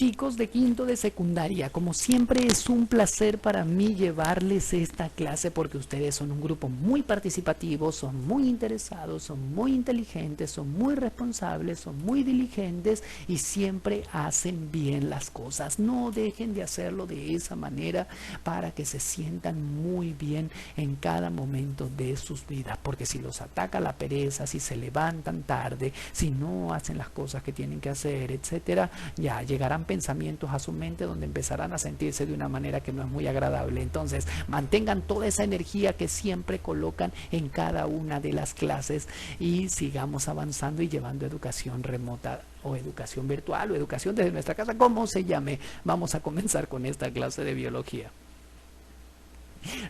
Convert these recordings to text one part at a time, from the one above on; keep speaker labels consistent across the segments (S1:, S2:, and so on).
S1: chicos de quinto de secundaria, como siempre es un placer para mí llevarles esta clase porque ustedes son un grupo muy participativo, son muy interesados, son muy inteligentes, son muy responsables, son muy diligentes y siempre hacen bien las cosas. No dejen de hacerlo de esa manera para que se sientan muy bien en cada momento de sus vidas, porque si los ataca la pereza, si se levantan tarde, si no hacen las cosas que tienen que hacer, etcétera, ya llegarán pensamientos a su mente donde empezarán a sentirse de una manera que no es muy agradable. Entonces, mantengan toda esa energía que siempre colocan en cada una de las clases y sigamos avanzando y llevando educación remota o educación virtual o educación desde nuestra casa, como se llame. Vamos a comenzar con esta clase de biología.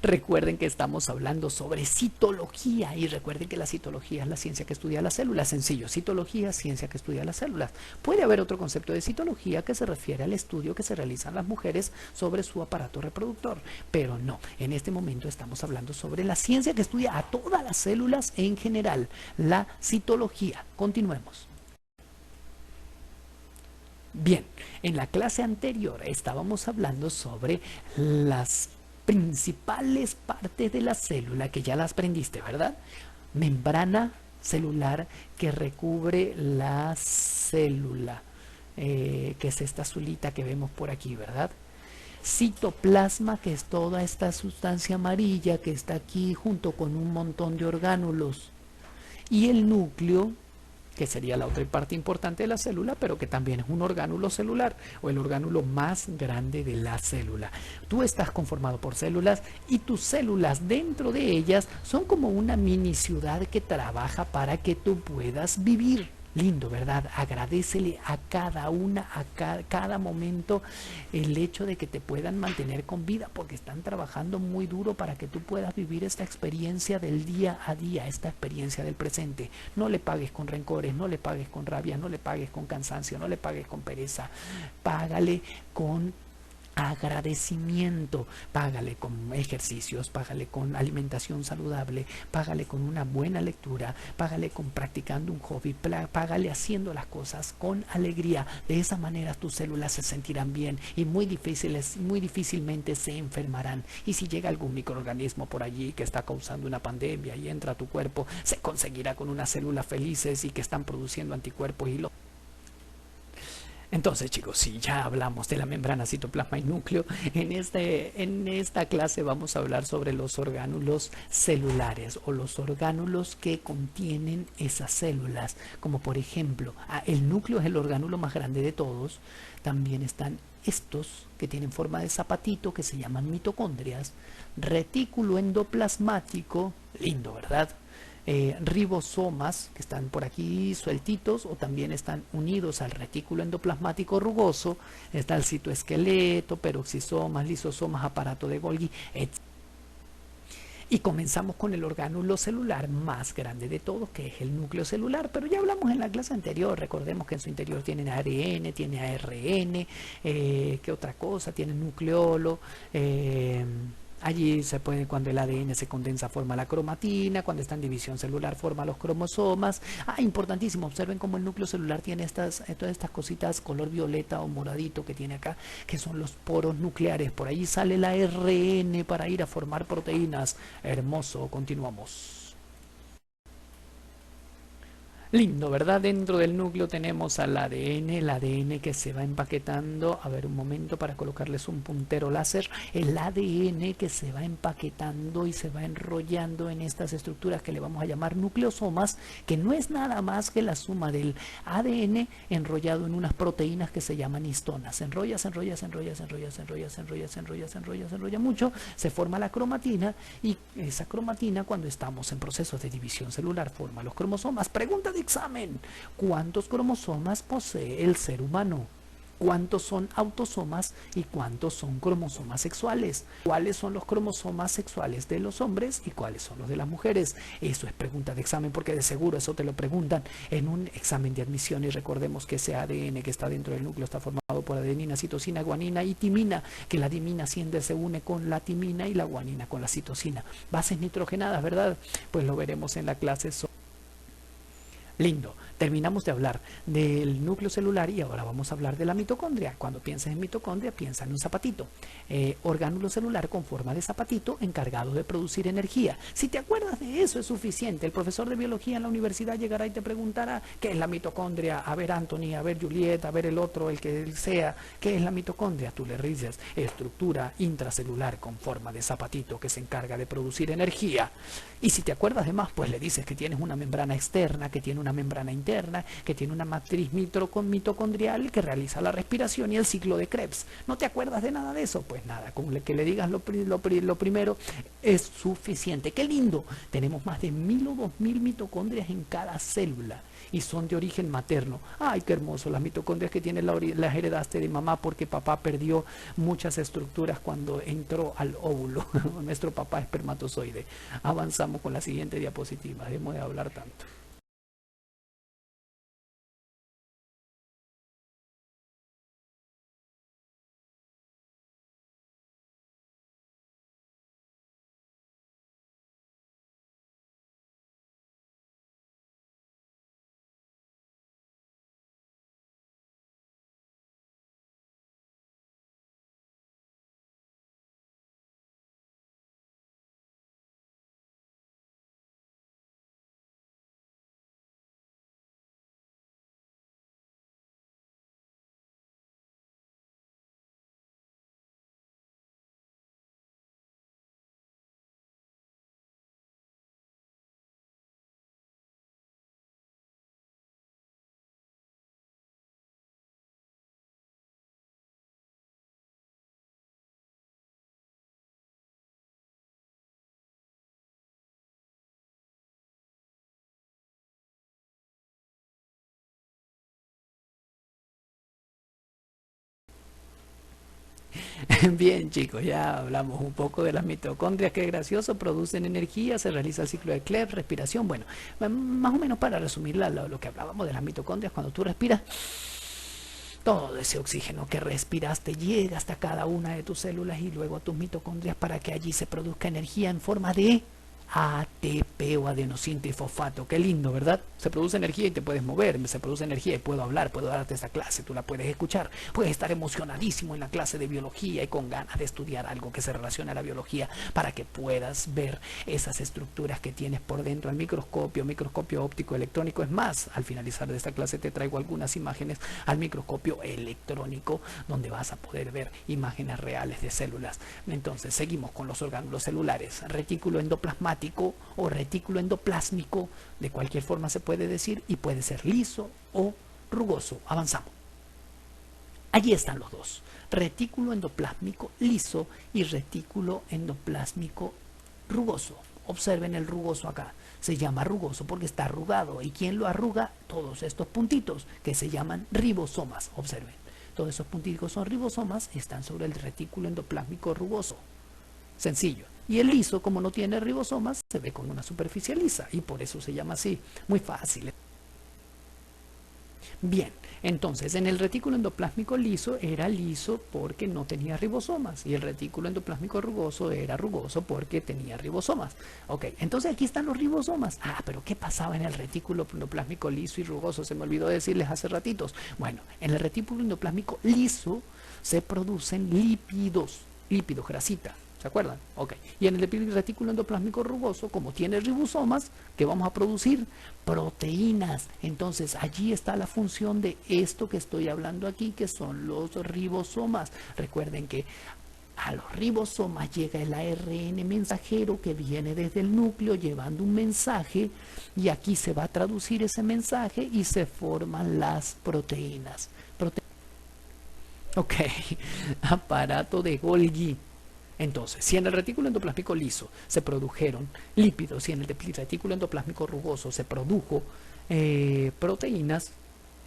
S1: Recuerden que estamos hablando sobre citología y recuerden que la citología es la ciencia que estudia las células. Sencillo, citología, ciencia que estudia las células. Puede haber otro concepto de citología que se refiere al estudio que se realizan las mujeres sobre su aparato reproductor, pero no, en este momento estamos hablando sobre la ciencia que estudia a todas las células en general, la citología. Continuemos. Bien, en la clase anterior estábamos hablando sobre las principales partes de la célula, que ya las aprendiste, ¿verdad? Membrana celular que recubre la célula, que es esta azulita que vemos por aquí, ¿verdad? Citoplasma, que es toda esta sustancia amarilla que está aquí junto con un montón de orgánulos. Y el núcleo, que sería la otra parte importante de la célula, pero que también es un orgánulo celular o el orgánulo más grande de la célula. Tú estás conformado por células y tus células dentro de ellas son como una mini ciudad que trabaja para que tú puedas vivir. Lindo, ¿verdad? Agradécele a cada una, a cada momento el hecho de que te puedan mantener con vida porque están trabajando muy duro para que tú puedas vivir esta experiencia del día a día, esta experiencia del presente. No le pagues con rencores, no le pagues con rabia, no le pagues con cansancio, no le pagues con pereza. Págale con agradecimiento, págale con ejercicios, págale con alimentación saludable, págale con una buena lectura, págale con practicando un hobby, págale haciendo las cosas con alegría. De esa manera tus células se sentirán bien y muy difícilmente se enfermarán. Y si llega algún microorganismo por allí que está causando una pandemia y entra a tu cuerpo, se conseguirá con unas células felices y que están produciendo anticuerpos y lo. Entonces, chicos, si ya hablamos de la membrana, citoplasma y núcleo, en esta clase vamos a hablar sobre los orgánulos celulares o los orgánulos que contienen esas células, como por ejemplo, el núcleo es el orgánulo más grande de todos. También están estos que tienen forma de zapatito que se llaman mitocondrias, retículo endoplasmático, lindo, ¿verdad? Ribosomas que están por aquí sueltitos o también están unidos al retículo endoplasmático rugoso. Está el citoesqueleto, peroxisomas, lisosomas, aparato de Golgi, etc. Y comenzamos con el orgánulo celular más grande de todos, que es el núcleo celular, pero ya hablamos en la clase anterior. Recordemos que en su interior tiene ADN, tiene ARN, ¿qué otra cosa? Tiene nucleolo. Allí se puede, cuando el ADN se condensa, forma la cromatina, cuando está en división celular forma los cromosomas. Importantísimo, observen cómo el núcleo celular tiene todas estas cositas color violeta o moradito que tiene acá, que son los poros nucleares. Por ahí sale el ARN para ir a formar proteínas. Hermoso, continuamos. Lindo, ¿verdad? Dentro del núcleo tenemos al ADN, el ADN que se va empaquetando. A ver, un momento para colocarles un puntero láser. El ADN que se va empaquetando y se va enrollando en estas estructuras que le vamos a llamar nucleosomas, que no es nada más que la suma del ADN enrollado en unas proteínas que se llaman histonas. Se enrolla mucho, se forma la cromatina y esa cromatina, cuando estamos en procesos de división celular, forma los cromosomas. Pregunta de examen: ¿cuántos cromosomas posee el ser humano? ¿Cuántos son autosomas y cuántos son cromosomas sexuales? ¿Cuáles son los cromosomas sexuales de los hombres y cuáles son los de las mujeres? Eso es pregunta de examen, porque de seguro eso te lo preguntan en un examen de admisión. Y recordemos que ese ADN que está dentro del núcleo está formado por adenina, citosina, guanina y timina, que la timina siempre se une con la timina y la guanina con la citosina. Bases nitrogenadas, ¿verdad? Pues lo veremos en la clase. Lindo. Terminamos de hablar del núcleo celular y ahora vamos a hablar de la mitocondria. Cuando pienses en mitocondria, piensa en un zapatito. Orgánulo celular con forma de zapatito encargado de producir energía. Si te acuerdas de eso es suficiente. El profesor de biología en la universidad llegará y te preguntará qué es la mitocondria. A ver Anthony, a ver Juliet, a ver el otro, el que él sea. ¿Qué es la mitocondria? Tú le dices estructura intracelular con forma de zapatito que se encarga de producir energía. Y si te acuerdas de más, pues le dices que tienes una membrana externa, que tiene una membrana interna, que tiene una matriz mitocondrial que realiza la respiración y el ciclo de Krebs. ¿No te acuerdas de nada de eso? Pues nada, con que le digas lo primero es suficiente. ¡Qué lindo! Tenemos más de 1000 o 2000 mitocondrias en cada célula y son de origen materno. ¡Ay, qué hermoso! Las mitocondrias que tienes las heredaste de mamá porque papá perdió muchas estructuras cuando entró al óvulo. Nuestro papá espermatozoide. Avanzamos con la siguiente diapositiva. Dejemos de hablar tanto. Bien chicos, ya hablamos un poco de las mitocondrias, qué gracioso, producen energía, se realiza el ciclo de Krebs, respiración. Bueno, más o menos para resumir lo que hablábamos de las mitocondrias, cuando tú respiras, todo ese oxígeno que respiraste llega hasta cada una de tus células y luego a tus mitocondrias para que allí se produzca energía en forma de ATP o adenosín trifosfato. Qué lindo, ¿verdad? Se produce energía y te puedes mover, se produce energía y puedo hablar, puedo darte esta clase, tú la puedes escuchar, puedes estar emocionadísimo en la clase de biología y con ganas de estudiar algo que se relacione a la biología para que puedas ver esas estructuras que tienes por dentro al microscopio óptico electrónico. Es más, al finalizar de esta clase te traigo algunas imágenes al microscopio electrónico donde vas a poder ver imágenes reales de células. Entonces, seguimos con los orgánulos celulares. Retículo endoplasmático o retículo endoplásmico, de cualquier forma se puede decir, y puede ser liso o rugoso. Avanzamos. Allí están los dos, retículo endoplásmico liso y retículo endoplásmico rugoso. Observen el rugoso acá, se llama rugoso porque está arrugado. ¿Y quién lo arruga? Todos estos puntitos que se llaman ribosomas. Observen, todos esos puntitos son ribosomas y están sobre el retículo endoplásmico rugoso. Sencillo. Y el liso, como no tiene ribosomas, se ve con una superficie lisa y por eso se llama así. Muy fácil. Bien, entonces en el retículo endoplásmico liso era liso porque no tenía ribosomas y el retículo endoplásmico rugoso era rugoso porque tenía ribosomas. Ok, entonces aquí están los ribosomas. Ah, pero ¿qué pasaba en el retículo endoplásmico liso y rugoso? Se me olvidó decirles hace ratitos. Bueno, en el retículo endoplásmico liso se producen lípidos, grasita. ¿Se acuerdan? Ok. Y en el retículo endoplásmico rugoso, como tiene ribosomas, ¿qué vamos a producir? Proteínas. Entonces, allí está la función de esto que estoy hablando aquí, que son los ribosomas. Recuerden que a los ribosomas llega el ARN mensajero que viene desde el núcleo llevando un mensaje y aquí se va a traducir ese mensaje y se forman las proteínas. Ok. Aparato de Golgi. Entonces, si en el retículo endoplásmico liso se produjeron lípidos y en el retículo endoplásmico rugoso se produjo proteínas,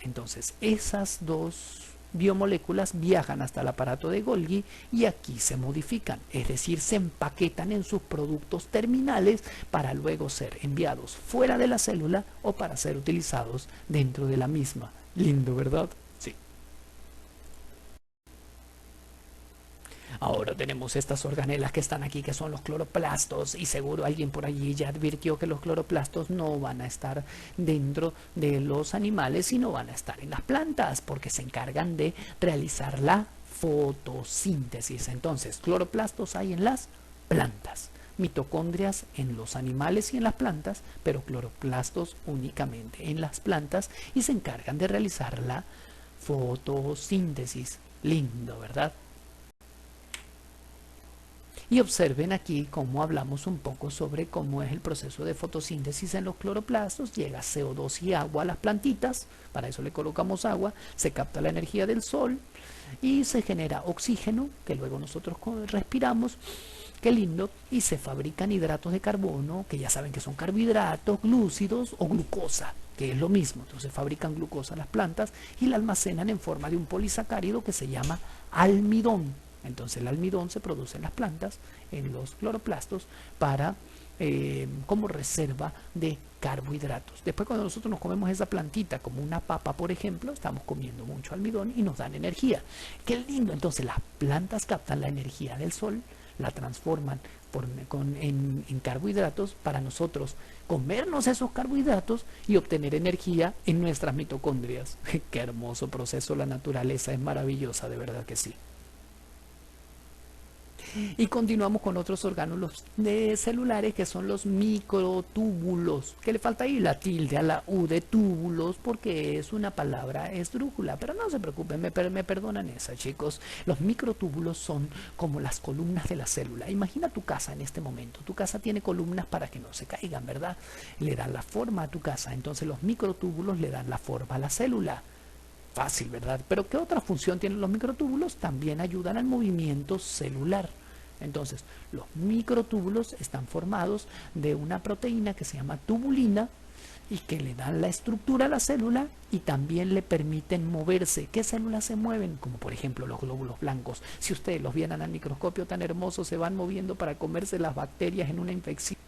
S1: entonces esas dos biomoléculas viajan hasta el aparato de Golgi y aquí se modifican, es decir, se empaquetan en sus productos terminales para luego ser enviados fuera de la célula o para ser utilizados dentro de la misma. Lindo, ¿verdad? Sí. Ahora tenemos estas organelas que están aquí, que son los cloroplastos, y seguro alguien por allí ya advirtió que los cloroplastos no van a estar dentro de los animales, sino van a estar en las plantas, porque se encargan de realizar la fotosíntesis. Entonces, cloroplastos hay en las plantas, mitocondrias en los animales y en las plantas, pero cloroplastos únicamente en las plantas, y se encargan de realizar la fotosíntesis. Lindo, ¿verdad? Y observen aquí cómo hablamos un poco sobre cómo es el proceso de fotosíntesis en los cloroplastos. Llega CO2 y agua a las plantitas, para eso le colocamos agua, se capta la energía del sol y se genera oxígeno, que luego nosotros respiramos. Qué lindo. Y se fabrican hidratos de carbono, que ya saben que son carbohidratos, glúcidos o glucosa, que es lo mismo. Entonces fabrican glucosa las plantas y la almacenan en forma de un polisacárido que se llama almidón. Entonces el almidón se produce en las plantas, en los cloroplastos, para como reserva de carbohidratos. Después, cuando nosotros nos comemos esa plantita, como una papa, por ejemplo, estamos comiendo mucho almidón y nos dan energía. ¡Qué lindo! Entonces las plantas captan la energía del sol, la transforman en carbohidratos para nosotros comernos esos carbohidratos y obtener energía en nuestras mitocondrias. ¡Qué hermoso proceso! La naturaleza es maravillosa, de verdad que sí. Y continuamos con otros orgánulos celulares, que son los microtúbulos. ¿Qué le falta ahí? La tilde a la U de túbulos, porque es una palabra esdrújula. Pero no se preocupen, me perdonan esa, chicos. Los microtúbulos son como las columnas de la célula. Imagina tu casa en este momento. Tu casa tiene columnas para que no se caigan, ¿verdad? Le dan la forma a tu casa. Entonces los microtúbulos le dan la forma a la célula. Fácil, ¿verdad? Pero ¿qué otra función tienen los microtúbulos? También ayudan al movimiento celular. Entonces, los microtúbulos están formados de una proteína que se llama tubulina y que le dan la estructura a la célula y también le permiten moverse. ¿Qué células se mueven? Como por ejemplo los glóbulos blancos. Si ustedes los vieran al microscopio tan hermoso, se van moviendo para comerse las bacterias en una infección.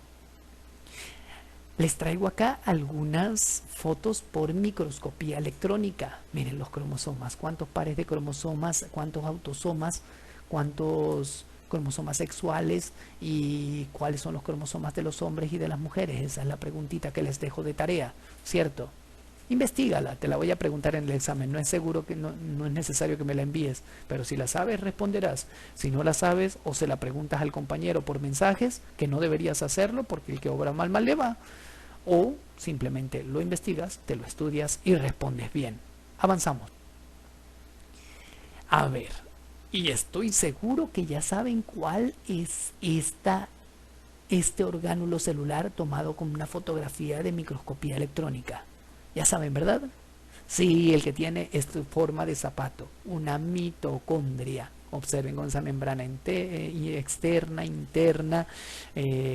S1: Les traigo acá algunas fotos por microscopía electrónica. Miren los cromosomas, cuántos pares de cromosomas, cuántos autosomas, cuántos cromosomas sexuales y cuáles son los cromosomas de los hombres y de las mujeres. Esa es la preguntita que les dejo de tarea, ¿cierto? Investígala, te la voy a preguntar en el examen. No es seguro que no es necesario que me la envíes, pero si la sabes responderás. Si no la sabes, o se la preguntas al compañero por mensajes, que no deberías hacerlo porque el que obra mal le va, o simplemente lo investigas, te lo estudias y respondes bien. Avanzamos. A ver, y estoy seguro que ya saben cuál es este orgánulo celular tomado con una fotografía de microscopía electrónica. Ya saben, ¿verdad? Sí, el que tiene esta forma de zapato, una mitocondria. Observen con esa membrana externa, interna,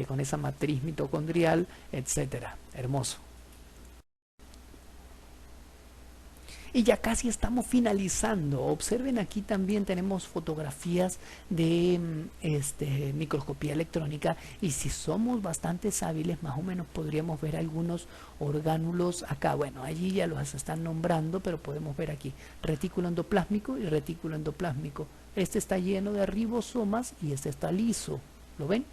S1: con esa matriz mitocondrial, etcétera. Hermoso. Y ya casi estamos finalizando. Observen, aquí también tenemos fotografías de microscopía electrónica, y si somos bastante hábiles, más o menos podríamos ver algunos orgánulos acá. Bueno, allí ya los están nombrando, pero podemos ver aquí retículo endoplásmico y retículo endoplásmico. Este está lleno de ribosomas y este está liso. ¿Lo ven?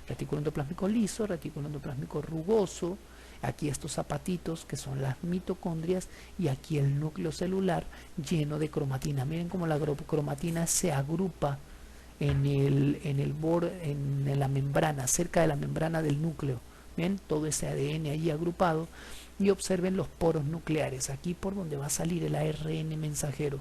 S1: Retículo endoplásmico liso, retículo endoplásmico rugoso. Aquí estos zapatitos que son las mitocondrias, y aquí el núcleo celular lleno de cromatina. Miren cómo la cromatina se agrupa en la membrana, cerca de la membrana del núcleo. Ven todo ese ADN ahí agrupado, y observen los poros nucleares, aquí por donde va a salir el ARN mensajero.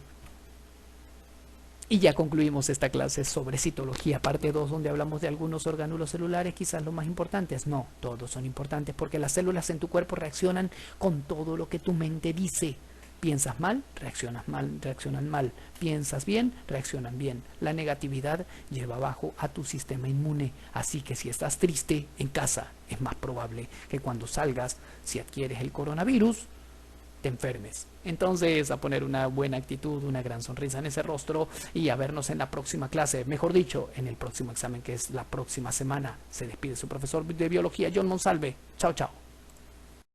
S1: Y ya concluimos esta clase sobre citología, parte 2, donde hablamos de algunos orgánulos celulares, quizás los más importantes. No, todos son importantes, porque las células en tu cuerpo reaccionan con todo lo que tu mente dice. Piensas mal, reaccionan mal. Piensas bien, reaccionan bien. La negatividad lleva abajo a tu sistema inmune. Así que si estás triste en casa, es más probable que cuando salgas, si adquieres el coronavirus, te enfermes. Entonces, a poner una buena actitud, una gran sonrisa en ese rostro, y a vernos en la próxima clase, mejor dicho, en el próximo examen, que es la próxima semana. Se despide su profesor de biología, John Monsalve. Chao, chao.